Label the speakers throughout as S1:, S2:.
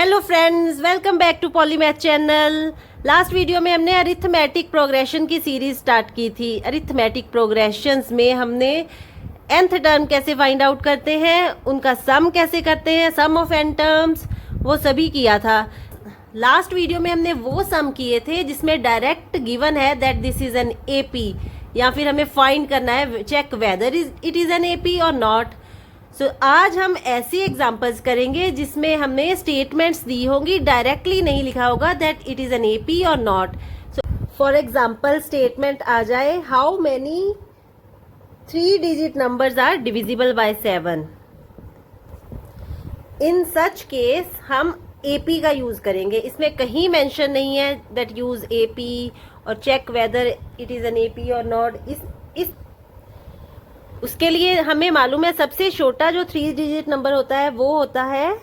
S1: Hello friends, welcome back to Polymath channel. Last video में हमने arithmetic progression की series start की थी। अरिथमेटिक प्रोग्रेशंस में हमने nth टर्म कैसे फाइंड आउट करते हैं, उनका सम कैसे करते हैं, सम ऑफ n टर्म्स, वो सभी किया था। लास्ट वीडियो में हमने वो सम किए थे जिसमें डायरेक्ट गिवन है that this is an AP, या फिर हमें फाइंड करना है check whether it is an AP और नॉट। सो आज हम ऐसी एग्जांपल्स करेंगे जिसमें हमें स्टेटमेंट्स दी होंगी, डायरेक्टली नहीं लिखा होगा that it is an AP और not. So for example statement आ जाए, how many 3 digit numbers are divisible by 7। In such case हम एपी का यूज करेंगे। इसमें कहीं मेंशन नहीं है that use AP or check whether it is an AP और नॉट। इस उसके लिए हमें मालूम है सबसे छोटा जो 3 डिजिट नंबर होता है वो होता है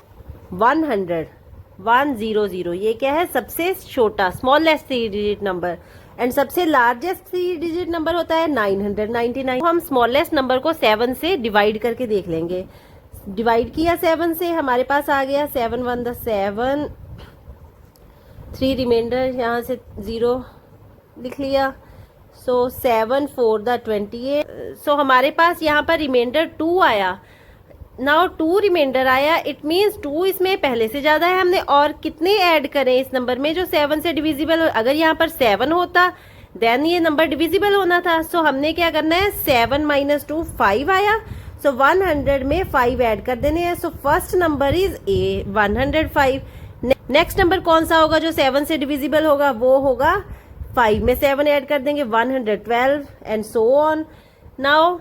S1: 100। ये क्या है? सबसे छोटा स्मॉलेस्ट 3 डिजिट नंबर। एंड सबसे लार्जेस्ट 3 डिजिट नंबर होता है 999। हम स्मॉलेस्ट नंबर को 7 से डिवाइड करके देख लेंगे। डिवाइड किया 7 से, हमारे पास आ गया 7 1 द 7, 3 रिमाइंडर, यहाँ से 0 लिख लिया। सो 7 4 द 28। सो हमारे पास यहाँ पर रिमाइंडर 2 आया। नाउ 2 रिमाइंडर आया, इट मीन्स 2 इसमें पहले से ज्यादा है। हमने और कितने ऐड करें इस नंबर में जो 7 से डिविजिबल हो? अगर यहाँ पर 7 होता देन ये नंबर डिविजिबल होना था। सो हमने क्या करना है, 7 - 2 5 आया। सो 100 में 5 ऐड कर देने हैं। So first number is a 105। Next number कौन सा होगा जो 7 से डिविजिबल होगा? वो होगा 5 में 7 ऐड कर देंगे 112 एंड सो ऑन। नाउ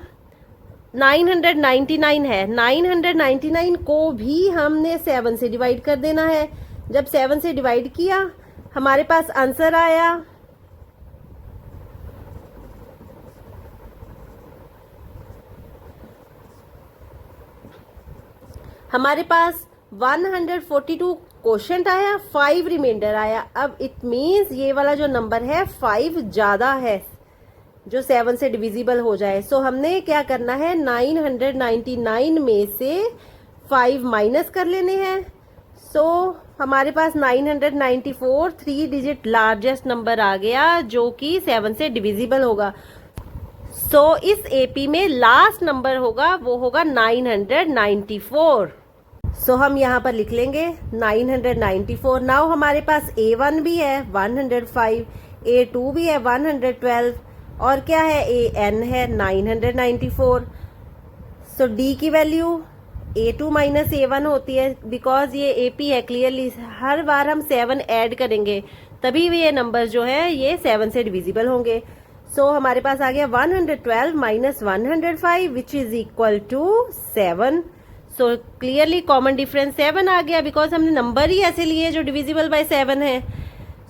S1: 999 है, 999 को भी हमने 7 से डिवाइड कर देना है। जब 7 से डिवाइड किया हमारे पास आंसर आया हमारे पास 142 क्वोशंट आया, 5 रिमाइंडर आया। अब इट मीन्स ये वाला जो नंबर है 5 ज्यादा है जो 7 से डिविजिबल हो जाए। सो हमने क्या करना है, 999 में से 5 माइनस कर लेने हैं। सो हमारे पास 994 3 डिजिट लार्जेस्ट नंबर आ गया जो कि 7 से डिविजिबल होगा। सो इस एपी में लास्ट नंबर होगा वो होगा 994। सो हम यहाँ पर लिख लेंगे 994। नाउ हमारे पास A1 भी है 105, A2 भी है 112 और क्या है, AN है 994। सो D की वैल्यू A2 - A1 होती है बिकॉज ये AP है। क्लियरली हर बार हम 7 ऐड करेंगे तभी ये नंबर जो है ये 7 से डिविजिबल होंगे। सो हमारे पास आ गया 112 - 105 which is equal to 7। So clearly common difference 7 आ गया बिकॉज हमने नंबर ही ऐसे लिए जो डिविजिबल बाय 7 है।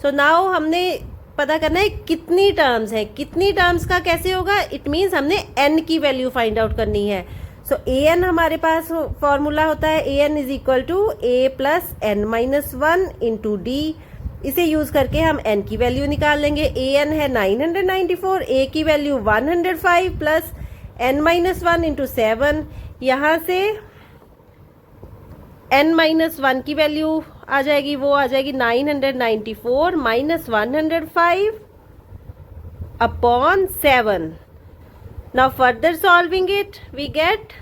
S1: सो नाउ हमने पता करना है कितनी टर्म्स है। कितनी टर्म्स का कैसे होगा? इट मीन्स हमने n की वैल्यू फाइंड आउट करनी है। सो an हमारे पास फॉर्मूला होता है an is equal to a plus n - 1 into d। इसे यूज करके हम n की वैल्यू निकाल लेंगे। an है 994, a की वैल्यू 105 प्लस n - 1 इंटू 7। यहाँ से n - 1 की वैल्यू आ जाएगी, वो आ जाएगी 994 - 105 upon 7। Now further solving it we get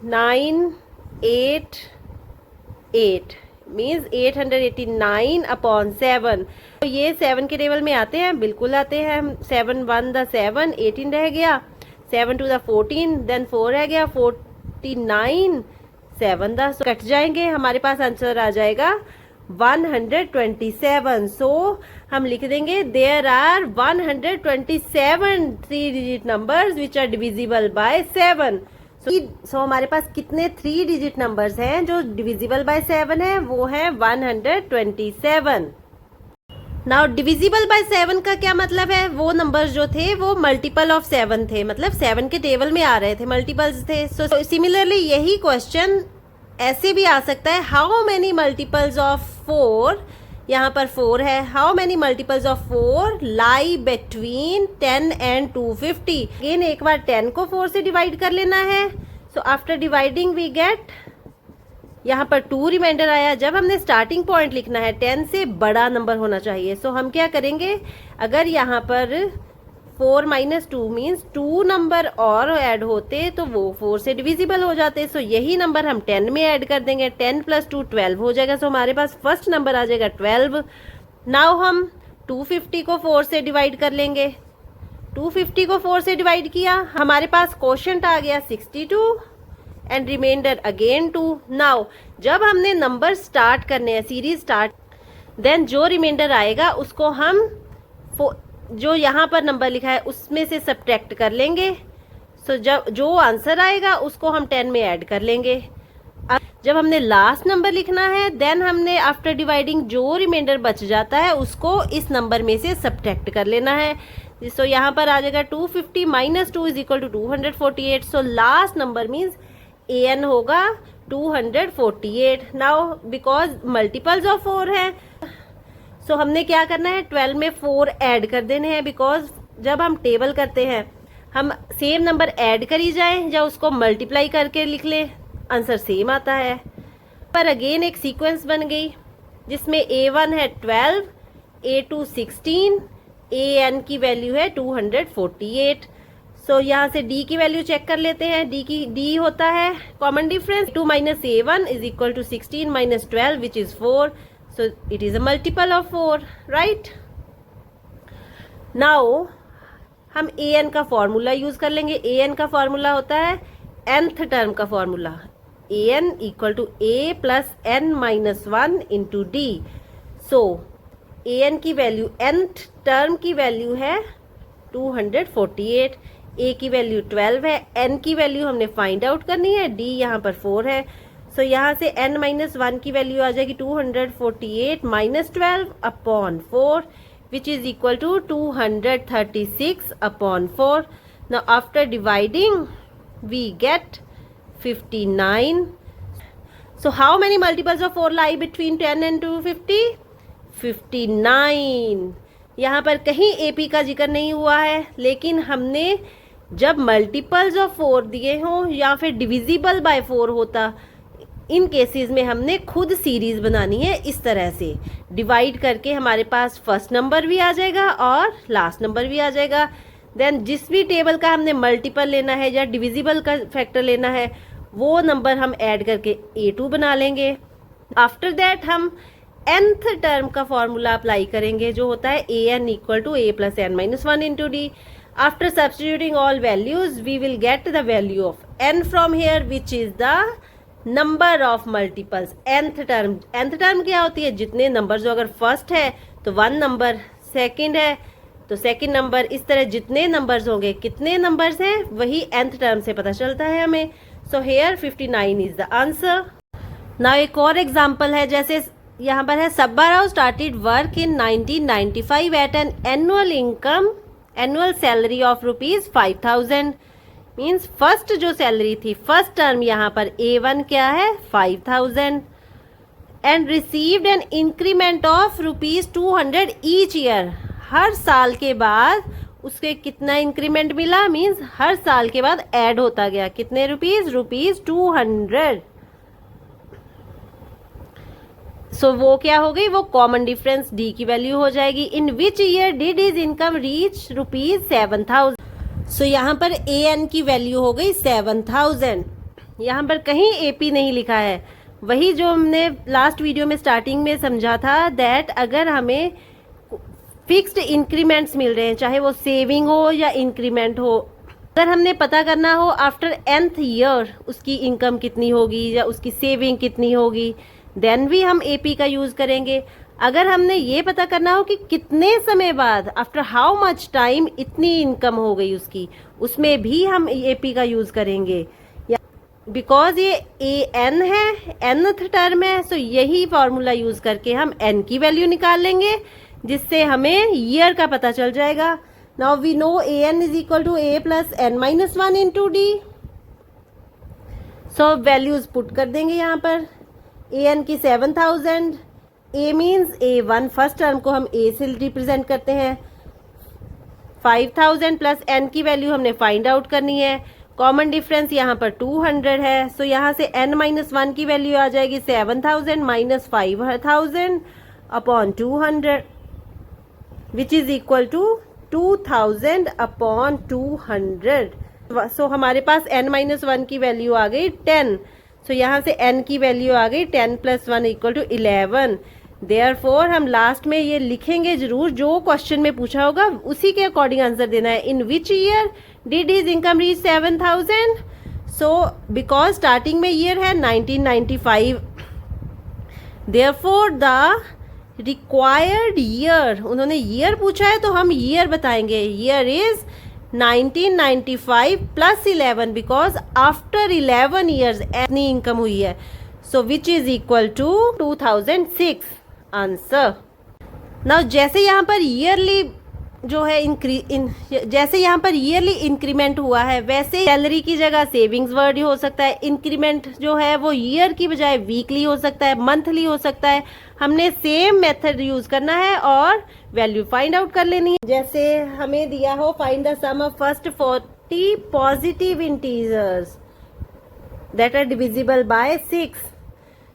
S1: 988 means 889 upon 7। तो ये 7 के टेबल में आते हैं, बिल्कुल आते हैं। 7 1 द 7, 18 रह गया, 7 2 द 14, देन 4 रह गया 49, 7 10 कट जाएंगे, हमारे पास आंसर आ जाएगा 127। सो हम लिख देंगे there are 127 3 digit numbers which are divisible by 7। So हमारे पास कितने 3 डिजिट नंबर्स हैं जो डिविजिबल बाय 7 है? वो है 127। नाउ डिविजिबल बाय 7 का क्या मतलब है? वो नंबर्स जो थे वो मल्टीपल ऑफ 7 थे, मतलब 7 के टेबल में आ रहे थे, मल्टीपल्स थे। सो सिमिलरली यही क्वेश्चन ऐसे भी आ सकता है, हाउ मेनी मल्टीपल्स ऑफ 4, यहाँ पर 4 है, how many multiples of 4 lie between 10 and 250। Again एक बार 10 को 4 से डिवाइड कर लेना है। So after dividing we get यहाँ पर 2 रिमाइंडर आया। जब हमने स्टार्टिंग पॉइंट लिखना है 10 से बड़ा नंबर होना चाहिए, सो हम क्या करेंगे, अगर यहाँ पर 4 - 2 मीन्स 2 नंबर और ऐड होते तो वो 4 से डिविजिबल हो जाते। सो यही नंबर हम 10 में ऐड कर देंगे। 10 + 2 12 हो जाएगा। सो हमारे पास फर्स्ट नंबर आ जाएगा 12। नाउ हम 250 को 4 से डिवाइड कर लेंगे। 250 को 4 से डिवाइड किया, हमारे पास क्वोशंट आ गया 62 एंड रिमाइंडर अगेन 2। नाउ जब हमने नंबर स्टार्ट करने हैं, सीरीज स्टार्ट, देन जो रिमाइंडर आएगा उसको हम जो यहाँ पर नंबर लिखा है उसमें से सब्ट्रैक्ट कर लेंगे। सो जब जो आंसर आएगा उसको हम 10 में ऐड कर लेंगे। अब जब हमने लास्ट नंबर लिखना है, देन हमने आफ्टर डिवाइडिंग जो रिमाइंडर बच जाता है उसको इस नंबर में से सब्ट्रैक्ट कर लेना है। सो यहाँ पर आ जाएगा 250 - 2 = 248। So last number means an होगा 248। नाउ बिकॉज मल्टीपल्स ऑफ 4 है, सो हमने क्या करना है, 12 में 4 ऐड कर देने हैं। बिकॉज जब हम टेबल करते हैं हम सेम नंबर ऐड करी जाए या उसको मल्टीप्लाई करके लिख ले, आंसर सेम आता है। पर अगेन एक सीक्वेंस बन गई जिसमें A1 है 12, A2 16, an की वैल्यू है 248। सो यहाँ से d की वैल्यू चेक कर लेते हैं। d होता है common difference 2 - A1 = 16 - 12 which is 4। So it is a multiple of 4, right? Now हम an का फॉर्मूला यूज कर लेंगे। an का फॉर्मूला होता है nth टर्म का formula, an = a + n - 1 × d। So an की वैल्यू, nth टर्म की वैल्यू है 248, a की वैल्यू 12 है, n की वैल्यू हमने फाइंड आउट करनी है, d यहाँ पर 4 है। सो यहाँ से n - 1 की वैल्यू आ जाएगी 248 - 12 / 4 which is equal to 236 / 4। Now after dividing we get 59। So how many multiples of 4 lie between 10 and 250? 59। यहाँ पर कहीं AP का जिक्र नहीं हुआ है, लेकिन हमने जब मल्टीपल्स ऑफ 4 दिए हों या फिर डिविजिबल बाय 4 होता, इन केसेस में हमने खुद सीरीज बनानी है। इस तरह से डिवाइड करके हमारे पास फर्स्ट नंबर भी आ जाएगा और लास्ट नंबर भी आ जाएगा। देन जिस भी टेबल का हमने मल्टीपल लेना है या डिविजिबल का फैक्टर लेना है, वो नंबर हम ऐड करके A2 बना लेंगे। आफ्टर दैट हम nth टर्म का फॉर्मूला अप्लाई करेंगे जो होता है an = a + n - 1 × d। After substituting all values we will get the value of n from here which is the number of multiples. nth term क्या होती है, जितने नंबर, जो अगर फर्स्ट है तो 1 नंबर, सेकंड है तो सेकंड नंबर, इस तरह जितने नंबर्स होंगे, कितने नंबर्स हैं वही nth टर्म से पता चलता है हमें। So here 59 is the answer. Now एक और एग्जांपल है, जैसे यहाँ पर है Subba Rao started work in 1995 at an annual salary of ₹5000। Means first जो सैलरी थी, फर्स्ट टर्म यहाँ पर A1 क्या है 5000 and received an increment of ₹200 each year. हर साल के बाद उसके कितना इंक्रीमेंट मिला, मीन्स हर साल के बाद ऐड होता गया। कितने रुपीज? ₹200। सो वो क्या हो गई, वो कॉमन डिफरेंस D की वैल्यू हो जाएगी। In which year did his income reach ₹7000। So यहाँ पर an की वैल्यू हो गई 7000। यहाँ पर कहीं AP नहीं लिखा है, वही जो हमने लास्ट वीडियो में स्टार्टिंग में समझा था, दैट अगर हमें फिक्स्ड इंक्रीमेंट्स मिल रहे हैं, चाहे वो सेविंग हो या इंक्रीमेंट हो, अगर हमने पता करना हो आफ्टर nth ईयर उसकी इनकम कितनी होगी या उसकी सेविंग कितनी होगी, देन भी हम AP का यूज करेंगे। अगर हमने ये पता करना हो कि कितने समय बाद, आफ्टर हाउ मच टाइम इतनी इनकम हो गई उसकी, उसमें भी हम AP का यूज करेंगे। बिकॉज ये an है, nth टर्म है, सो यही फॉर्मूला यूज करके हम n की वैल्यू निकाल लेंगे, जिससे हमें ईयर का पता चल जाएगा। Now we know an = a + n - 1 × d। So values put कर देंगे यहाँ पर। an की 7000, a means A1, first term को हम a से रिप्रेजेंट करते हैं। 5000 + n की वैल्यू हमने फाइंड आउट करनी है, कॉमन डिफरेंस यहाँ पर 200 है, सो यहाँ से n-1 की वैल्यू आ जाएगी 7000 minus 5000 upon 200 which is equal to 2000 upon 200। So हमारे पास n-1 की वैल्यू आ गई 10, सो यहाँ से n की वैल्यू आ गई 10 + 1 इक्वल टू 11। देयरफॉर हम लास्ट में ये लिखेंगे जरूर, जो क्वेश्चन में पूछा होगा उसी के अकॉर्डिंग आंसर देना है। In which year did his income reach 7000? So because starting में ईयर है 1995, देयरफॉर द रिक्वायर्ड ईयर, उन्होंने ईयर पूछा है तो हम ईयर बताएंगे। Year is 1995 + 11 because after 11 years इतनी इनकम हुई है, so which is equal to 2006 answer. Now जैसे यहाँ पर ईयरली जो है जैसे यहाँ पर ईयरली इंक्रीमेंट हुआ है, वैसे सैलरी की जगह सेविंग्स वर्ड हो सकता है। इंक्रीमेंट जो है वो ईयर की बजाय वीकली हो सकता है, मंथली हो सकता है। हमने सेम मेथड यूज करना है और वैल्यू फाइंड आउट कर लेनी है। जैसे हमें दिया हो find the sum of first 40 positive integers that are divisible by 6।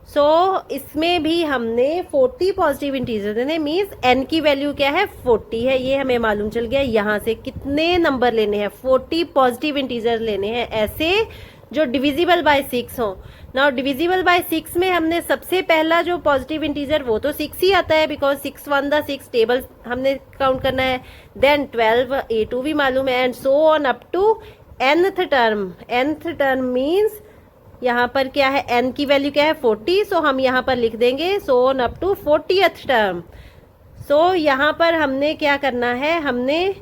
S1: So इसमें भी हमने 40 पॉजिटिव इंटीजर देने, मीन्स n की वैल्यू क्या है 40 है, ये हमें मालूम चल गया। यहाँ से कितने नंबर लेने हैं, 40 पॉजिटिव इंटीजर लेने हैं ऐसे जो डिविजिबल बाय 6 हो। नाउ डिविजिबल बाय 6 में हमने सबसे पहला जो पॉजिटिव इंटीजर वो तो 6 ही आता है, बिकॉज 6 1 द 6 टेबल हमने काउंट करना है। देन 12 A2 भी मालूम है, and so on up to nth term. nth term means यहाँ पर क्या है, n की वैल्यू क्या है 40, सो हम यहाँ पर लिख देंगे so on up to 40th term. So यहाँ पर हमने क्या करना है, हमने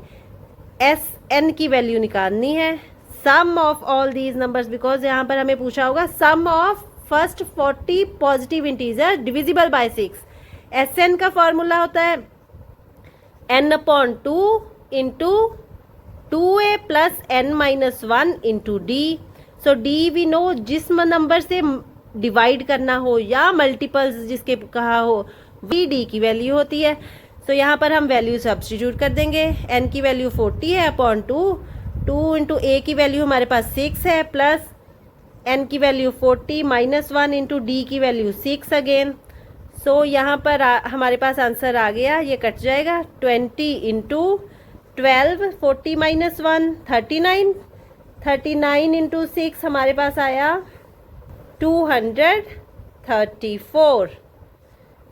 S1: n की वैल्यू निकालनी है, sum of all these numbers, because यहाँ पर हमें पूछा होगा sum of first 40 positive integer divisible by 6। Sn का फॉर्मूला होता है n/2 into 2a plus n-1 into d। So D we know, जिस नंबर से डिवाइड करना हो या मल्टीपल्स जिसके कहा हो वी डी की वैल्यू होती है। सो यहाँ पर हम वैल्यू सब्स्टिट्यूट कर देंगे। n की वैल्यू 40 है अपॉन 2 इंटू a की वैल्यू हमारे पास 6 है, प्लस n की वैल्यू 40 माइनस 1 इंटू डी की वैल्यू 6 अगेन। सो यहाँ पर हमारे पास आंसर आ गया, ये कट जाएगा 20 इंटू 12, 40 माइनस 1 39, 39 इंटू 6 हमारे पास आया 234।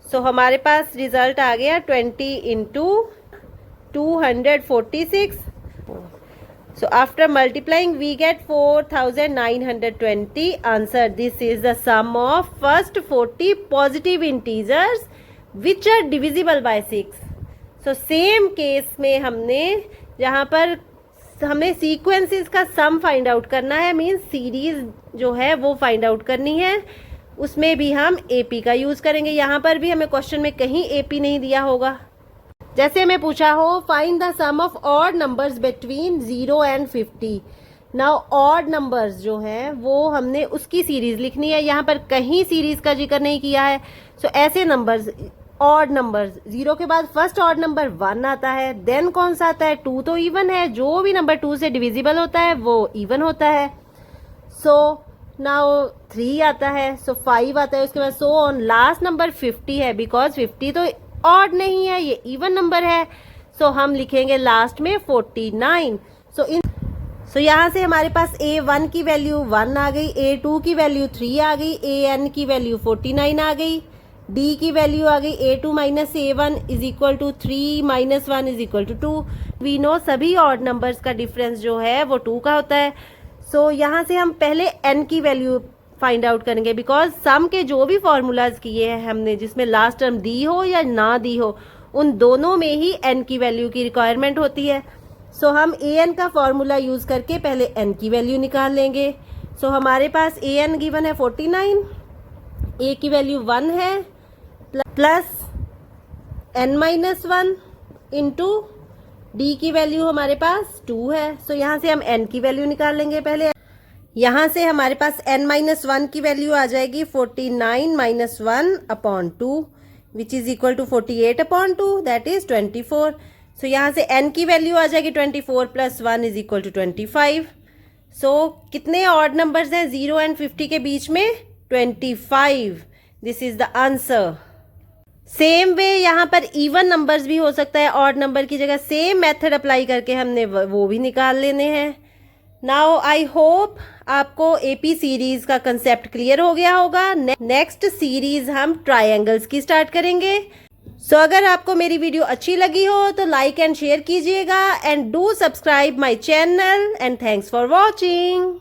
S1: सो हमारे पास रिजल्ट आ गया 20 into 246। So after multiplying we get 4920 answer. This is the sum of first 40 positive integers which are divisible by 6। So same case में हमने जहाँ पर हमें सीक्वेंसेस का सम फाइंड आउट करना है, मींस सीरीज जो है वो फाइंड आउट करनी है, उसमें भी हम एपी का यूज करेंगे। यहाँ पर भी हमें क्वेश्चन में कहीं एपी नहीं दिया होगा। जैसे हमें पूछा हो find the sum of odd numbers between 0 and 50। Now odd numbers जो हैं वो हमने उसकी सीरीज लिखनी है, यहाँ पर कहीं सीरीज का जिक्र नहीं किया है। सो ऐसे नंबर्स ऑड नंबर्स, 0 के बाद फर्स्ट ऑड नंबर 1 आता है, देन कौन सा आता है 2, तो इवन है, जो भी नंबर 2 से डिविजिबल होता है वो इवन होता है। सो नाउ 3 आता है, सो 5 आता है, उसके बाद सो ऑन, लास्ट नंबर 50 है, बिकॉज 50 तो ऑड नहीं है, ये इवन नंबर है। सो हम लिखेंगे लास्ट में 49। सो यहाँ से हमारे पास A1 की वैल्यू 1 आ गई, A2 की वैल्यू 3 आ गई, AN की वैल्यू 49 आ गई, D की वैल्यू आ गई A2 minus A1 is equal to 3 minus 1 is equal to 2। We know सभी ऑड नंबर्स का डिफरेंस जो है वो 2 का होता है। सो यहाँ से हम पहले n की वैल्यू फाइंड आउट करेंगे, बिकॉज सम के जो भी फॉर्मूलाज किए हैं हमने, जिसमें लास्ट टर्म दी हो या ना दी हो, उन दोनों में ही n की वैल्यू की रिक्वायरमेंट होती है। सो हम an का फॉर्मूला यूज करके पहले n की वैल्यू निकाल लेंगे। सो हमारे पास an गिवन है 49, a की वैल्यू 1 है, प्लस n-1 इंटू d की वैल्यू हमारे पास 2 है। सो यहाँ से हम n की वैल्यू निकाल लेंगे पहले। यहाँ से हमारे पास n-1 की वैल्यू आ जाएगी 49 minus 1 upon 2 which is equal to 48 upon 2 that is 24। So यहाँ से n की वैल्यू आ जाएगी 24 plus 1 is equal to 25। So कितने ऑड नंबर्स हैं 0 एंड 50 के बीच में? 25. This is the answer. Same way यहाँ पर इवन नंबर्स भी हो सकता है, ऑड नंबर की जगह सेम मेथड अप्लाई करके हमने वो भी निकाल लेने हैं. नाउ आई होप आपको एपी सीरीज का कंसेप्ट क्लियर हो गया होगा. नेक्स्ट सीरीज हम ट्रायंगल्स की स्टार्ट करेंगे. सो अगर आपको मेरी वीडियो अच्छी लगी हो तो लाइक एंड शेयर कीजिएगा and do subscribe my channel and thanks for watching.